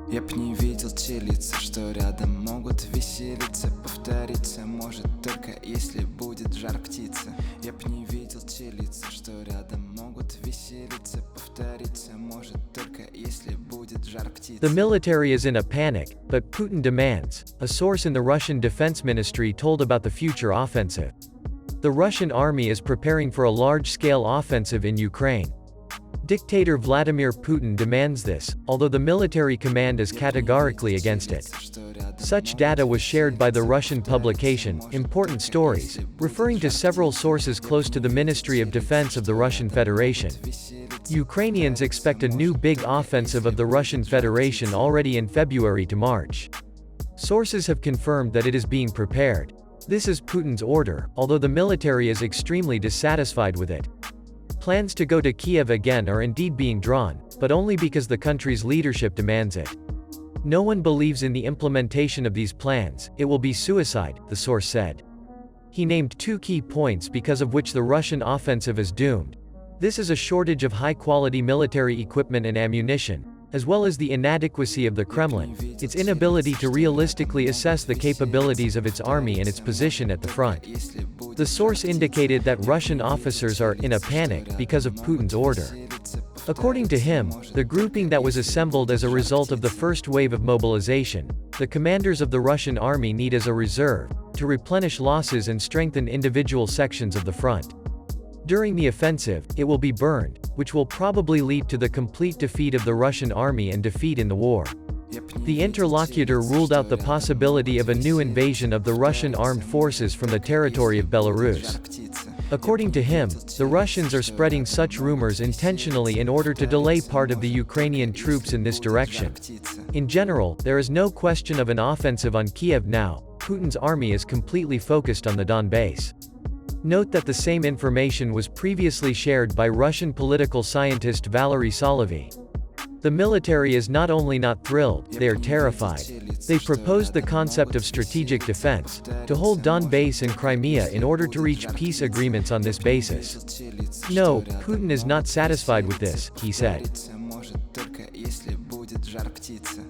Я б не видел те лица, что рядом могут веселиться. Повториться может только если будет жар птицы. Я б не видел те лица, что рядом могут веселиться. Повториться может только если будет жар птицы. The military is in a panic, but Putin demands, a source in the Russian Defense Ministry told about the future offensive. The Russian army is preparing for a large-scale offensive in Ukraine. Dictator Vladimir Putin demands this, although the military command is categorically against it. Such data was shared by the Russian publication, Important Stories, referring to several sources close to the Ministry of Defense of the Russian Federation. Ukrainians expect a new big offensive of the Russian Federation already in February to March. Sources have confirmed that it is being prepared. This is Putin's order, although the military is extremely dissatisfied with it. Plans to go to Kiev again are indeed being drawn, but only because the country's leadership demands it. No one believes in the implementation of these plans, it will be suicide, the source said. He named two key points because of which the Russian offensive is doomed. This is a shortage of high-quality military equipment and ammunition, as well as the inadequacy of the Kremlin, its inability to realistically assess the capabilities of its army and its position at the front. The source indicated that Russian officers are in a panic because of Putin's order. According to him, the grouping that was assembled as a result of the first wave of mobilization, the commanders of the Russian army need as a reserve, to replenish losses and strengthen individual sections of the front. During the offensive, it will be burned, which will probably lead to the complete defeat of the Russian army and defeat in the war. The interlocutor ruled out the possibility of a new invasion of the Russian armed forces from the territory of Belarus. According to him, the Russians are spreading such rumors intentionally in order to delay part of the Ukrainian troops in this direction. In general, there is no question of an offensive on Kiev now. Putin's army is completely focused on the Donbass. Note that the same information was previously shared by Russian political scientist Valery Solovey. The military is not only not thrilled, they are terrified. They proposed the concept of strategic defense, to hold Donbass and Crimea in order to reach peace agreements on this basis. No, Putin is not satisfied with this, he said.